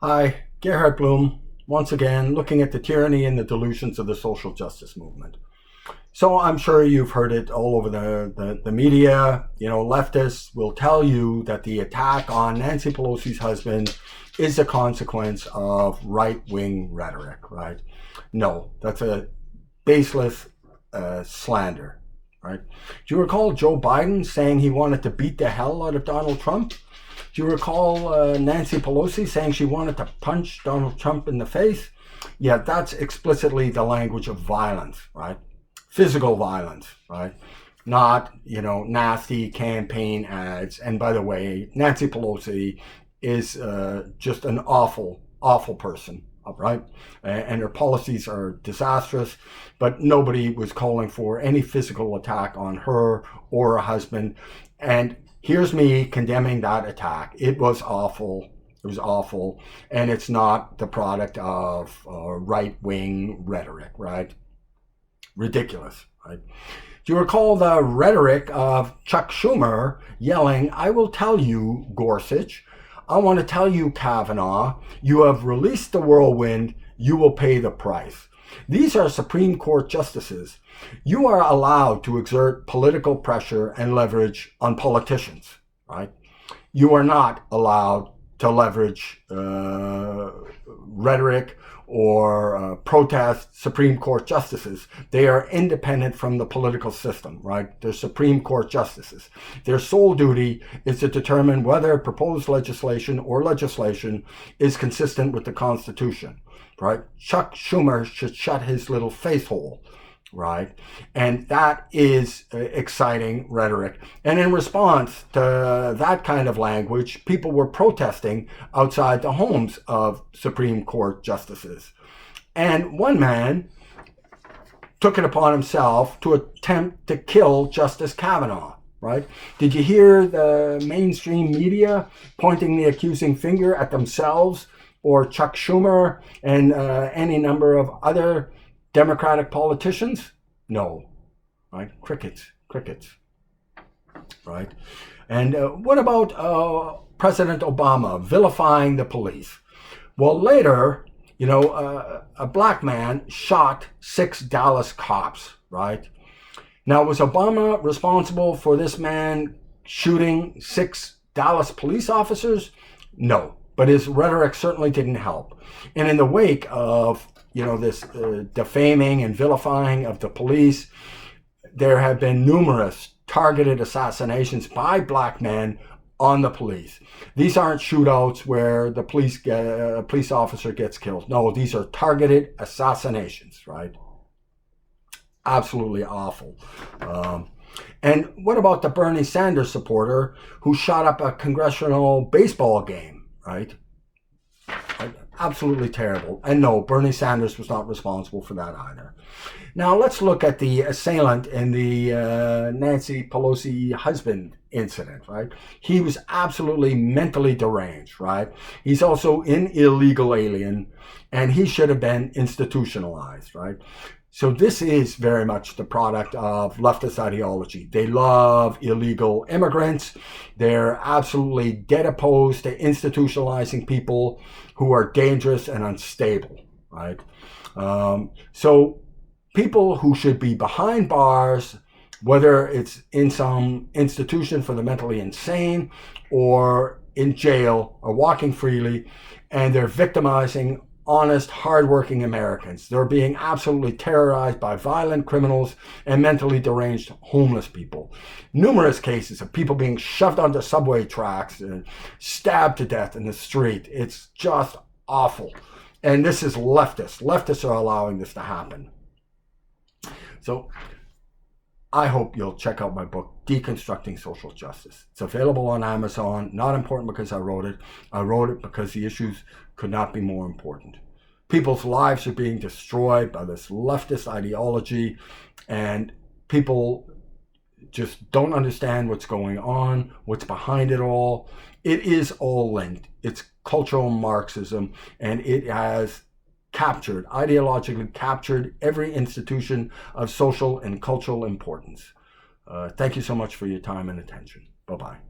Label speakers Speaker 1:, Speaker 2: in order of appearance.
Speaker 1: Hi, Gerhard Bloom, once again looking at the tyranny and the delusions of the social justice movement. So I'm sure you've heard it all over the media. Leftists will tell you that the attack on Nancy Pelosi's husband is a consequence of right-wing rhetoric, right? No, that's a baseless slander, right? Do you recall Joe Biden saying he wanted to beat the hell out of Donald Trump? Do you recall Nancy Pelosi saying she wanted to punch Donald Trump in the face? Yeah, that's explicitly the language of violence, right? Physical violence, right? Not, nasty campaign ads. And by the way, Nancy Pelosi is just an awful, awful person, right? And her policies are disastrous, but nobody was calling for any physical attack on her or her husband. And here's me condemning that attack. It was awful. It was awful. And it's not the product of right-wing rhetoric, right? Ridiculous, right? Do you recall the rhetoric of Chuck Schumer yelling, "I will tell you, Gorsuch, I want to tell you, Kavanaugh, you have released the whirlwind, you will pay the price." These are Supreme Court justices. You are allowed to exert political pressure and leverage on politicians, right? You are not allowed to leverage rhetoric or protest Supreme Court justices. They are independent from the political system, right? They're Supreme Court justices. Their sole duty is to determine whether proposed legislation or legislation is consistent with the Constitution, right? Chuck Schumer should shut his little face hole, right? And that is exciting rhetoric. And in response to that kind of language, people were protesting outside the homes of Supreme Court justices. And one man took it upon himself to attempt to kill Justice Kavanaugh, right? Did you hear the mainstream media pointing the accusing finger at themselves or Chuck Schumer and any number of other Democratic politicians? No, right? Crickets, right? And what about President Obama vilifying the police? Well, later, a black man shot 6 Dallas cops, right? Now, was Obama responsible for this man shooting 6 Dallas police officers? No, but his rhetoric certainly didn't help. And in the wake of this defaming and vilifying of the police, there have been numerous targeted assassinations by black men on the police. These aren't shootouts where the police officer gets killed. No, these are targeted assassinations, right? Absolutely awful. And what about the Bernie Sanders supporter who shot up a congressional baseball game, right? Absolutely terrible. And no, Bernie Sanders was not responsible for that either. Now let's look at the assailant in the Nancy Pelosi husband incident, right? He was absolutely mentally deranged, right? He's also an illegal alien, and he should have been institutionalized, right? So this is very much the product of leftist ideology. They love illegal immigrants. They're absolutely dead opposed to institutionalizing people who are dangerous and unstable, right? So people who should be behind bars, whether it's in some institution for the mentally insane or in jail, are walking freely, and they're victimizing honest, hardworking Americans. They're being absolutely terrorized by violent criminals and mentally deranged homeless people. Numerous cases of people being shoved onto subway tracks and stabbed to death in the street. It's just awful. And this is leftist. Leftists are allowing this to happen. So I hope you'll check out my book, Deconstructing Social Justice. It's available on Amazon. Not important because I wrote it. I wrote it because the issues could not be more important. People's lives are being destroyed by this leftist ideology, and people just don't understand what's going on, what's behind it all. It is all linked. It's cultural Marxism, and it has ideologically captured every institution of social and cultural importance. Thank you so much for your time and attention. Bye-bye.